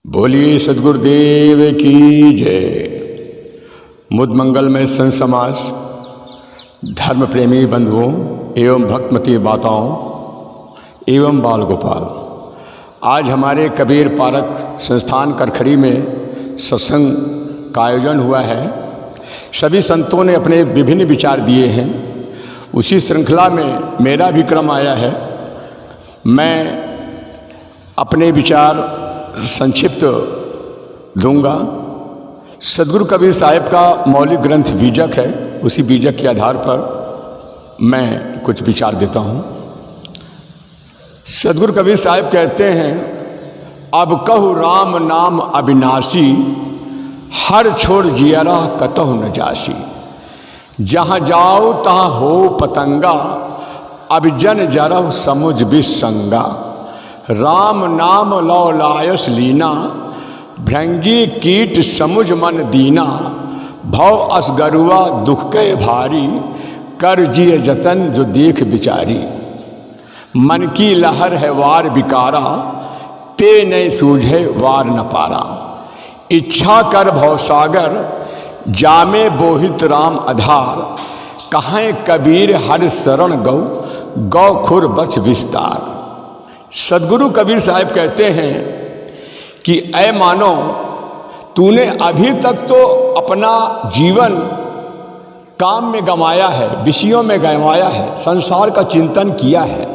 बोलिए सद्गुरुदेव की जय। मुद मंगलमय संत समाज, धर्म प्रेमी बंधुओं एवं भक्तमती माताओं एवं बाल गोपाल, आज हमारे कबीर पारक संस्थान करखड़ी में सत्संग का आयोजन हुआ है। सभी संतों ने अपने विभिन्न विचार दिए हैं। उसी श्रृंखला में मेरा भी क्रम आया है। मैं अपने विचार संक्षिप्त दूंगा। सद्गुरु कबीर साहिब का मौलिक ग्रंथ बीजक है, उसी बीजक के आधार पर मैं कुछ विचार देता हूँ। सद्गुरु कबीर साहिब कहते हैं, अब कहु राम नाम अविनाशी, हर छोड़ जियरा कतहु न जासी। जहाँ जाओ तहाँ हो पतंगा, अब जन जरह समुझ विसंगा। राम नाम लौ लायस लीना, भृंगी कीट समुझ मन दीना। भव असगरुआ दुख के भारी, कर जिय जतन जो देख बिचारी। मन की लहर है वार बिकारा, ते नहीं सूझे वार न पारा। इच्छा कर भव सागर, जामे बोहित राम आधार। कहाँ कबीर हर शरण गौ, गौ खुर बच विस्तार। सद्गुरु कबीर साहिब कहते हैं कि ऐ मानो, तूने अभी तक तो अपना जीवन काम में गंवाया है, विषयों में गंवाया है, संसार का चिंतन किया है।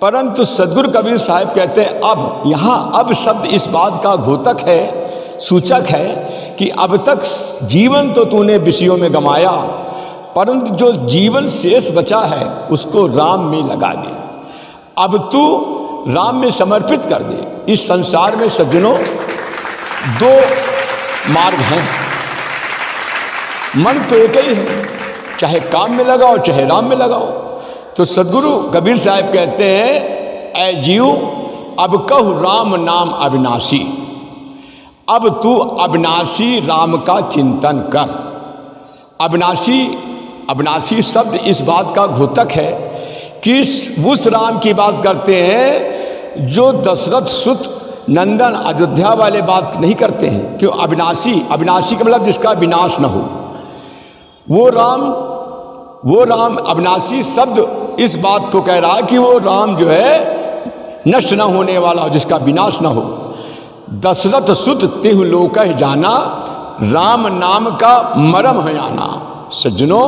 परंतु सद्गुरु कबीर साहिब कहते हैं अब, यहाँ अब शब्द इस बात का घोतक है, सूचक है कि अब तक जीवन तो तूने विषयों में गंवाया, परंतु जो जीवन शेष बचा है उसको राम में लगा दे। अब तू राम में समर्पित कर दे। इस संसार में सज्जनों दो मार्ग हैं, मन तो एक ही है, चाहे काम में लगाओ चाहे राम में लगाओ। तो सद्गुरु कबीर साहिब कहते हैं, ऐ जीव अब कहु राम नाम अविनाशी। अब तू अविनाशी राम का चिंतन कर। अविनाशी, अविनाशी शब्द इस बात का घोतक है कि उस राम की बात करते हैं जो दशरथ सुत नंदन अयोध्या वाले बात नहीं करते हैं। क्यों अविनाशी? अविनाशी का मतलब जिसका विनाश न हो, वो राम अविनाशी शब्द इस बात को कह रहा है कि वो राम जो है नष्ट न होने वाला हो, जिसका विनाश न हो। दशरथ सुत तिहु लोकह जाना, राम नाम का मरम है आना। सज्जनों,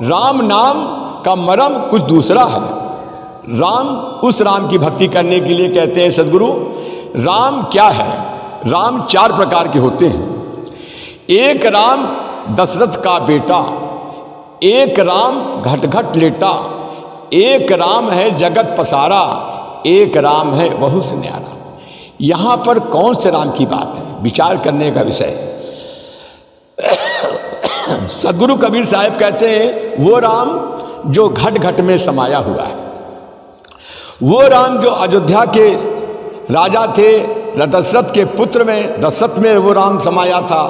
राम नाम का मरम कुछ दूसरा है। राम, उस राम की भक्ति करने के लिए कहते हैं सद्गुरु, राम क्या है? राम चार प्रकार के होते हैं। एक राम दशरथ का बेटा, एक राम घट घट लेटा, एक राम है जगत पसारा, एक राम है बहु से न्यारा। यहाँ पर कौन से राम की बात है? विचार करने का विषय है। सद्गुरु कबीर साहिब कहते हैं वो राम जो घट घट में समाया हुआ है, वो राम जो अयोध्या के राजा थे, दशरथ के पुत्र में, दशरथ में वो राम समाया था।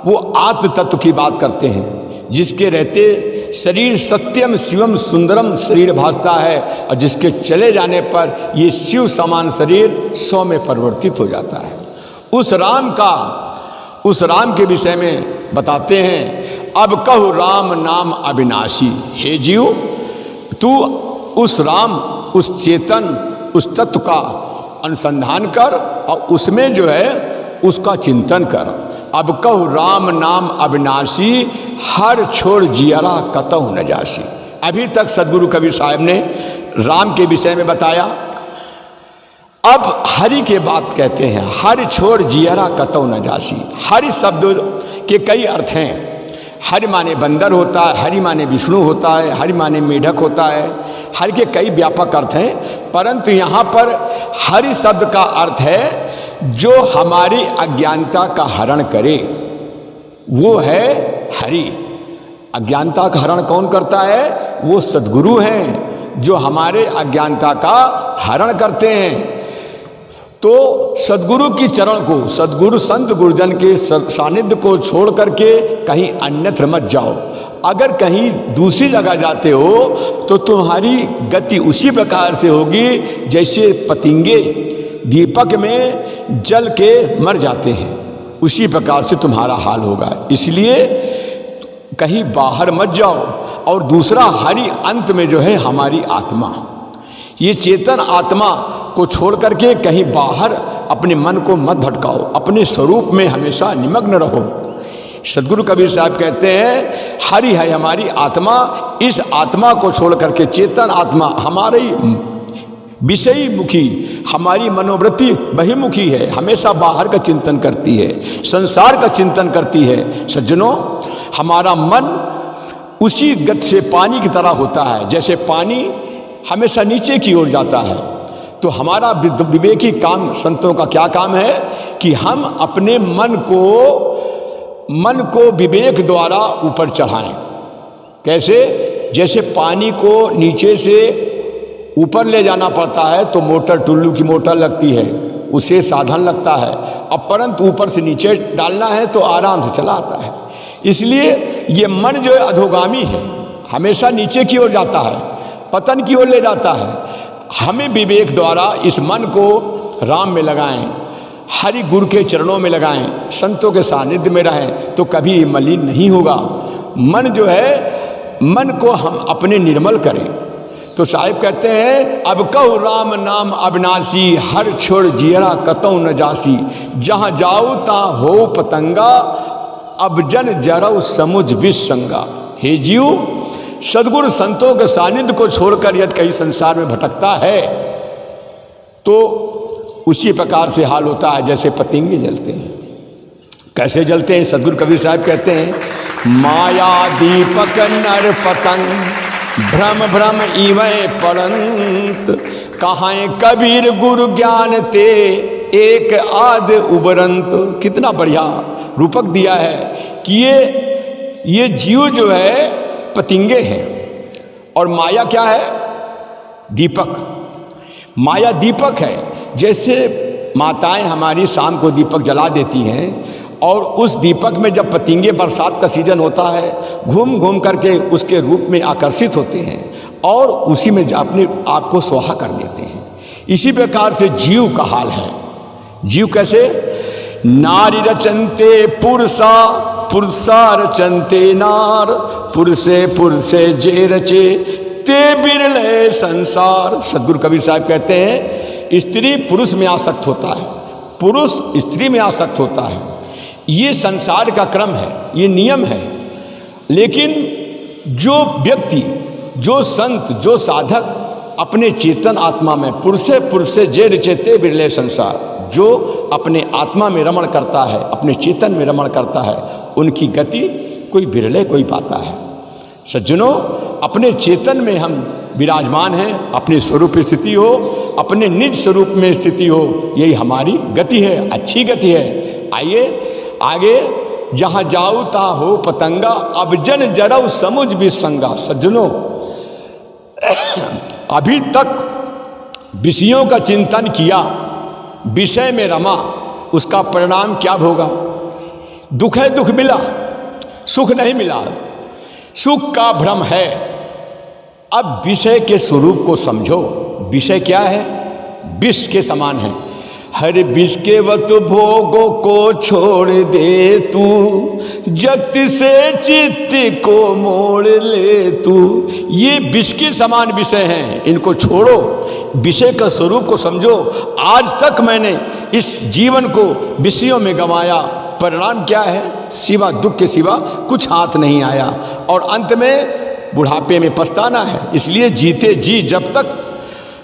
वो आत्म तत्व की बात करते हैं, जिसके रहते शरीर सत्यम शिवम सुंदरम शरीर भासता है, और जिसके चले जाने पर ये शिव समान शरीर 100 में परिवर्तित हो जाता है। उस राम के विषय में बताते हैं, अब कहु राम नाम अविनाशी। हे जीव, तू उस राम, उस चेतन, उस तत्व का अनुसंधान कर और उसमें जो है उसका चिंतन कर। अब कहु राम नाम अविनाशी, हर छोड़ जियरा कतहु न जासी। अभी तक सद्गुरु कबीर साहिब ने राम के विषय में बताया। अब हरि के बात कहते हैं, हरि छोड़ जियरा कतहु न जासी। हरि शब्द के कई अर्थ हैं। हरि माने बंदर होता है, हरि माने विष्णु होता है, हरि माने मेढक होता है। हरि के कई व्यापक अर्थ हैं, परंतु यहाँ पर हरि शब्द का अर्थ है जो हमारी अज्ञानता का हरण करे, वो है हरि। अज्ञानता का हरण कौन करता है? वो सद्गुरु हैं जो हमारे अज्ञानता का हरण करते हैं। तो सद्गुरु की चरण को, सद्गुरु संत गुरुजन के सानिध्य को छोड़ करके कहीं अन्यत्र मत जाओ। अगर कहीं दूसरी जगह जाते हो तो तुम्हारी गति उसी प्रकार से होगी जैसे पतंगे दीपक में जल के मर जाते हैं, उसी प्रकार से तुम्हारा हाल होगा। इसलिए कहीं बाहर मत जाओ। और दूसरा, हरि अंत में जो है हमारी आत्मा, ये चेतन आत्मा को छोड़ करके कहीं बाहर अपने मन को मत भटकाओ, अपने स्वरूप में हमेशा निमग्न रहो। सदगुरु कबीर साहब कहते हैं हरि है हमारी आत्मा, इस आत्मा को छोड़ करके चेतन आत्मा हमारी विषयी मुखी, हमारी मनोवृत्ति बहिमुखी है, हमेशा बाहर का चिंतन करती है, संसार का चिंतन करती है। सज्जनों, हमारा मन उसी गति से पानी की तरह होता है। जैसे पानी हमेशा नीचे की ओर जाता है, तो हमारा विवेकी काम, संतों का क्या काम है कि हम अपने मन को विवेक द्वारा ऊपर चढ़ाएं। कैसे? जैसे पानी को नीचे से ऊपर ले जाना पड़ता है तो मोटर, टुल्लू की मोटर लगती है, उसे साधन लगता है। अब परंतु ऊपर से नीचे डालना है तो आराम से चला आता है। इसलिए ये मन जो है अधोगामी है, हमेशा नीचे की ओर जाता है, पतन की ओर ले जाता है। हमें विवेक द्वारा इस मन को राम में लगाएं, हरि गुरु के चरणों में लगाएं, संतों के सानिध्य में रहें, तो कभी मलिन नहीं होगा। मन जो है, मन को हम अपने निर्मल करें। तो साहिब कहते हैं अब कहु राम नाम अविनाशी, हर छोड़ जियरा कतौ न जासी, जहाँ जाऊ ता हो पतंगा, अब जन जरऊ समुझ विष संगा। हे जीव, सद्गुरु संतों के सानिध्य को छोड़कर यदि कहीं संसार में भटकता है तो उसी प्रकार से हाल होता है जैसे पतंगे जलते हैं। कैसे जलते हैं? सद्गुरु कबीर साहब कहते हैं माया दीपक नर पतंग, भ्रम भ्रम इवै परंत, कहाँ कबीर गुरु ज्ञान ते, एक आद उबरंत। कितना बढ़िया रूपक दिया है कि ये जीव जो है पतंगे हैं और माया क्या है? दीपक। माया दीपक है। जैसे माताएं हमारी शाम को दीपक जला देती हैं और उस दीपक में जब पतंगे, बरसात का सीजन होता है, घूम घूम करके उसके रूप में आकर्षित होते हैं और उसी में अपने आप को स्वाहा कर देते हैं। इसी प्रकार से जीव का हाल है। जीव कैसे? नारी रचनते पुरुषा, पुरुषा रचनते नार, पुरुषे पुरुषे जे रचे, ते बिरले संसार। सद्गुरु कबीर साहब कहते हैं स्त्री पुरुष में आसक्त होता है, पुरुष स्त्री में आसक्त होता है। ये संसार का क्रम है, ये नियम है। लेकिन जो व्यक्ति, जो संत, जो साधक अपने चेतन आत्मा में पुरुषे पुरुषे जे रचेते बिरले संसार, जो अपने आत्मा में रमण करता है, अपने चेतन में रमण करता है, उनकी गति कोई बिरले कोई पाता है। सज्जनों, अपने चेतन में हम विराजमान हैं, अपने स्वरूप स्थिति हो, अपने निज स्वरूप में स्थिति हो, यही हमारी गति है, अच्छी गति है। आइए आगे, जहाँ जाऊ ता हो पतंगा, अब जन जरऊ समुझ विसंगा। सज्जनों, अभी तक विषयों का चिंतन किया, विषय में रमा, उसका परिणाम क्या भोगा? दुख है, दुख मिला, सुख नहीं मिला, सुख का भ्रम है। अब विषय के स्वरूप को समझो। विषय क्या है? विष के समान है। हर विष के वत भोगों को छोड़ दे तू, जगत से चित्त को मोड़ ले तू। ये विष के समान विषय हैं, इनको छोड़ो, विषय का स्वरूप को समझो। आज तक मैंने इस जीवन को विषयों में गंवाया, परिणाम क्या है? सिवा दुख के सिवा कुछ हाथ नहीं आया और अंत में बुढ़ापे में पछताना है। इसलिए जीते जी जब तक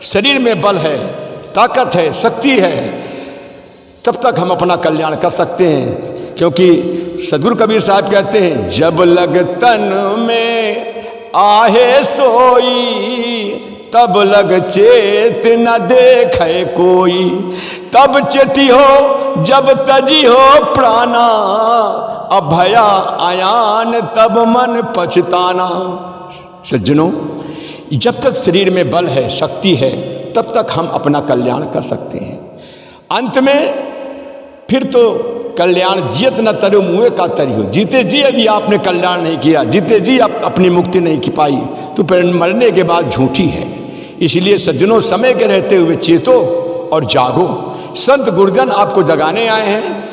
शरीर में बल है, ताकत है, शक्ति है, तब तक हम अपना कल्याण कर सकते हैं। क्योंकि सद्गुरु कबीर साहब कहते हैं जब लग तन में आहे सोई, तब लग चेत न देखे कोई, तब चेती हो जब तजी हो प्राणा, अभया आयान तब मन पछताना। सज्जनों, जब तक शरीर में बल है, शक्ति है, तब तक हम अपना कल्याण कर सकते हैं। अंत में फिर तो कल्याण जियत न तरु मुँह का तरी हो। जीते जी यदि आपने कल्याण नहीं किया, जीते जी आप अपनी मुक्ति नहीं की पाई, तो फिर मरने के बाद झूठी है। इसलिए सज्जनों, समय के रहते हुए चेतो और जागो। संत गुरुजन आपको जगाने आए हैं,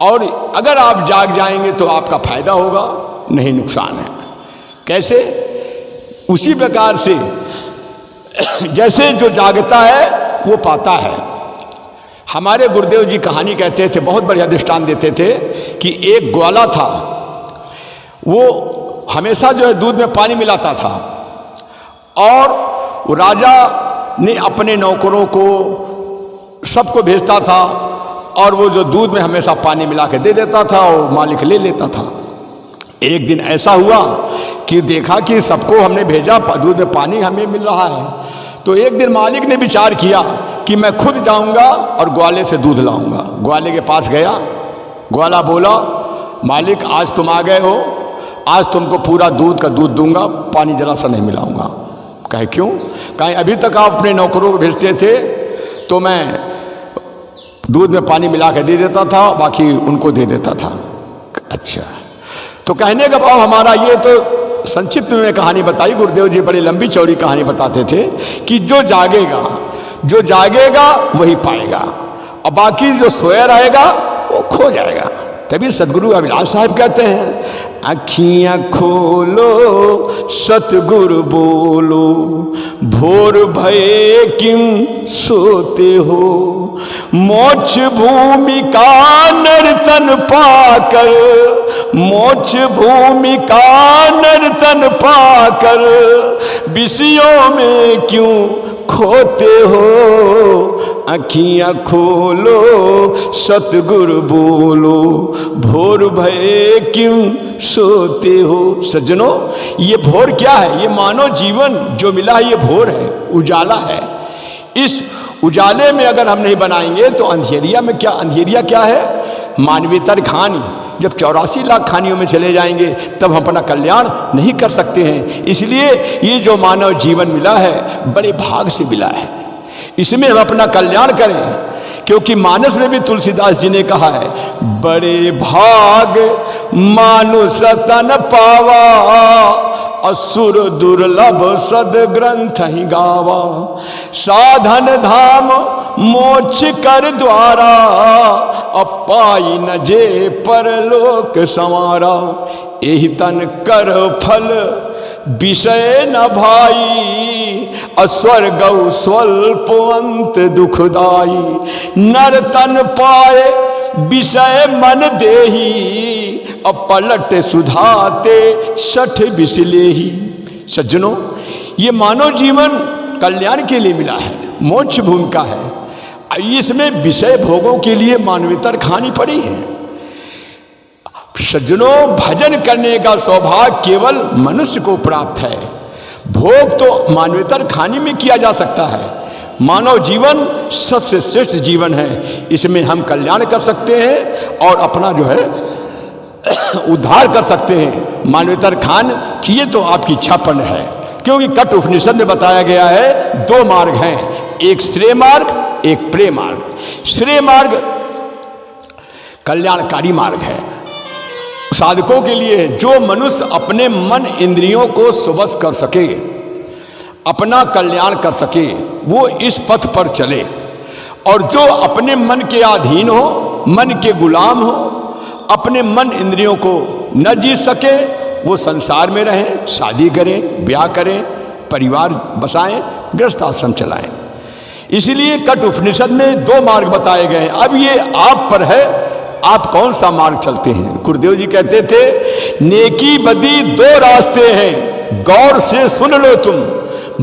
और अगर आप जाग जाएंगे तो आपका फायदा होगा, नहीं नुकसान है। कैसे? उसी प्रकार से जैसे जो जागता है वो पाता है। हमारे गुरुदेव जी कहानी कहते थे, बहुत बढ़िया दृष्टांत देते थे कि एक ग्वाला था, वो हमेशा जो है दूध में पानी मिलाता था, और वो राजा ने अपने नौकरों को सबको भेजता था, और वो जो दूध में हमेशा पानी मिला के दे देता था वो मालिक ले लेता था। एक दिन ऐसा हुआ कि देखा कि सबको हमने भेजा, दूध में पानी हमें मिल रहा है, तो एक दिन मालिक ने विचार किया कि मैं खुद जाऊंगा और ग्वाले से दूध लाऊंगा। ग्वाले के पास गया, ग्वाला बोला, मालिक आज तुम आ गए हो, आज तुमको पूरा दूध का दूध दूंगा, पानी जरा सा नहीं मिलाऊंगा। कहे क्यों? कहे अभी तक आप अपने नौकरों को भेजते थे तो मैं दूध में पानी मिला के दे देता था, बाकी उनको दे देता था। अच्छा, तो कहने का भाव हमारा ये तो संक्षिप्त में कहानी बताई। गुरुदेव जी बड़ी लंबी चौड़ी कहानी बताते थे कि जो जागेगा वही पाएगा, और बाकी जो सोया रहेगा वो खो जाएगा। तभी सतगुरु अभिलाष साहब कहते हैं, अखियाँ खोलो सतगुरु बोलो, भोर भये किम सोते हो, मोक्ष भूमि का नर्तन पाकर, मोक्ष भूमि का नर्तन पाकर, विषयों में क्यों खोते हो, अखियाँ खोलो सतगुरु बोलो, भोर भये किम सोते हो। सज्जनों, ये भोर क्या है? ये मानव जीवन जो मिला है ये भोर है, उजाला है। इस उजाले में अगर हम नहीं बनाएंगे तो अंधेरिया में क्या? अंधेरिया क्या है? मानवेतर खानी। जब 84 लाख खानियों में चले जाएंगे तब हम अपना कल्याण नहीं कर सकते हैं। इसलिए ये जो मानव जीवन मिला है बड़े भाग से मिला है, इसमें हम अपना कल्याण करें, क्योंकि मानस में भी तुलसीदास जी ने कहा है, बड़े भाग मानुष तन पावा, असुर दुर्लभ सद ग्रंथ ही गावा, साधन धाम मोक्ष कर द्वारा, अपाई न जे परलोक संवारा, एहि तन कर फल विषय न भाई, अस्वर्ग स्वल्प अंत दुखदाई, नर तन पाए विषय मन देही, अपलट सुधाते सठ बिसलेही। सज्जनों, ये मानव जीवन कल्याण के लिए मिला है, मोक्ष भूमि का है। इसमें विषय भोगों के लिए मानवेतर खानी पड़ी है। सज्जनों, भजन करने का सौभाग्य केवल मनुष्य को प्राप्त है। भोग तो मानवेतर खानी में किया जा सकता है। मानव जीवन सबसे श्रेष्ठ जीवन है, इसमें हम कल्याण कर सकते हैं और अपना जो है उद्धार कर सकते हैं। मानवेतर खान किए तो आपकी इच्छा पूर्ण है, क्योंकि कट उपनिषद में बताया गया है 2 मार्ग हैं, एक श्रेय मार्ग, एक प्रेम मार्ग। श्रेय मार्ग कल्याणकारी मार्ग है साधकों के लिए, जो मनुष्य अपने मन इंद्रियों को सुबस कर सके, अपना कल्याण कर सके, वो इस पथ पर चले। और जो अपने मन के अधीन हो, मन के गुलाम हो, अपने मन इंद्रियों को न जीत सके, वो संसार में रहें, शादी करें, ब्याह करें, परिवार बसाएं, गृहस्थ आश्रम चलाएं। इसलिए कट उपनिषद में 2 मार्ग बताए गए हैं। अब ये आप पर है, आप कौन सा मार्ग चलते हैं। गुरुदेव जी कहते थे, नेकी बदी 2 रास्ते हैं, गौर से सुन लो तुम,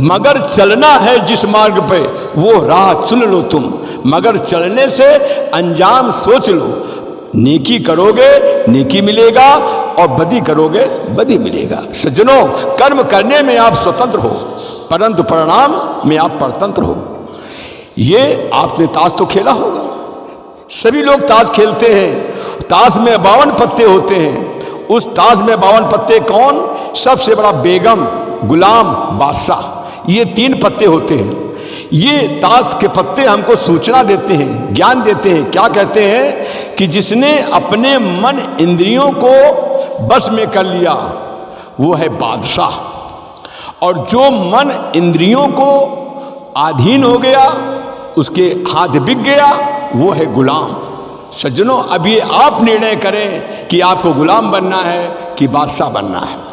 मगर चलना है जिस मार्ग पे वो राह चुन लो तुम, मगर चलने से अंजाम सोच लो। नेकी करोगे नेकी मिलेगा, और बदी करोगे बदी मिलेगा। सज्जनों, कर्म करने में आप स्वतंत्र हो, परंतु परिणाम में आप परतंत्र हो। ये आपने ताश तो खेला होगा, सभी लोग ताश खेलते हैं। ताश में 52 पत्ते होते हैं। उस ताश में 52 पत्ते कौन? सबसे बड़ा बेगम, गुलाम, बादशाह, ये 3 पत्ते होते हैं। ये ताश के पत्ते हमको सूचना देते हैं, ज्ञान देते हैं। क्या कहते हैं कि जिसने अपने मन इंद्रियों को बस में कर लिया वो है बादशाह, और जो मन इंद्रियों को अधीन हो गया, उसके हाथ बिक गया, वो है गुलाम। सज्जनों, अब ये आप निर्णय करें कि आपको गुलाम बनना है कि बादशाह बनना है।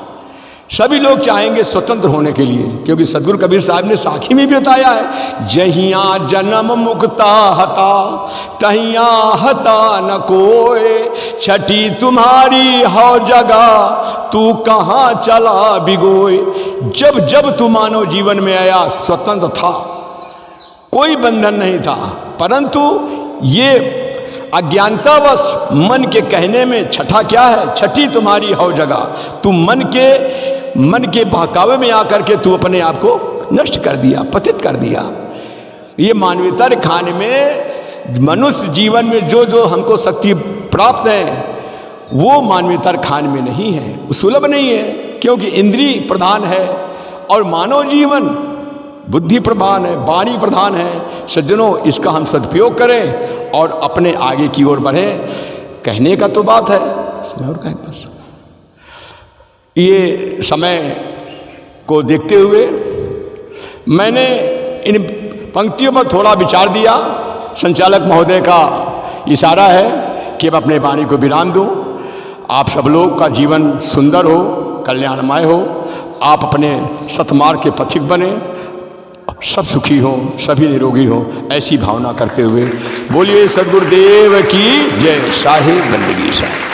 सभी लोग चाहेंगे स्वतंत्र होने के लिए, क्योंकि सदगुरु कबीर साहब ने साखी में भी बताया है, जहिया जन्म मुक्ता हता तहिया हता न कोय, छठी तुम्हारी हौ जगह तू कहाँ चला बिगोय। जब जब तू मानव जीवन में आया स्वतंत्र था, कोई बंधन नहीं था, परंतु ये अज्ञानतावश मन के कहने में छठा क्या है, छठी तुम्हारी हौ जगह, तू मन के बहकावे में आकर के तू अपने आप को नष्ट कर दिया, पतित कर दिया। ये मानवीयता खाने में, मनुष्य जीवन में जो जो हमको शक्ति प्राप्त है वो मानवीयता खान में नहीं है, सुलभ नहीं है, क्योंकि इंद्रिय प्रधान है और मानव जीवन बुद्धि प्रधान है, वाणी प्रधान है। सज्जनों, इसका हम सदुपयोग करें और अपने आगे की ओर बढ़ें। कहने का तो बात है, समय और कहें बस। ये समय को देखते हुए मैंने इन पंक्तियों पर थोड़ा विचार दिया। संचालक महोदय का इशारा है कि अब अपने वाणी को विराम दूं। आप सब लोग का जीवन सुंदर हो, कल्याणमय हो, आप अपने सतमार्ग के पथिक बने, सब सुखी हो, सभी निरोगी हो, ऐसी भावना करते हुए बोलिए सद्गुरुदेव की जय। साहिब बंदगी साहिब।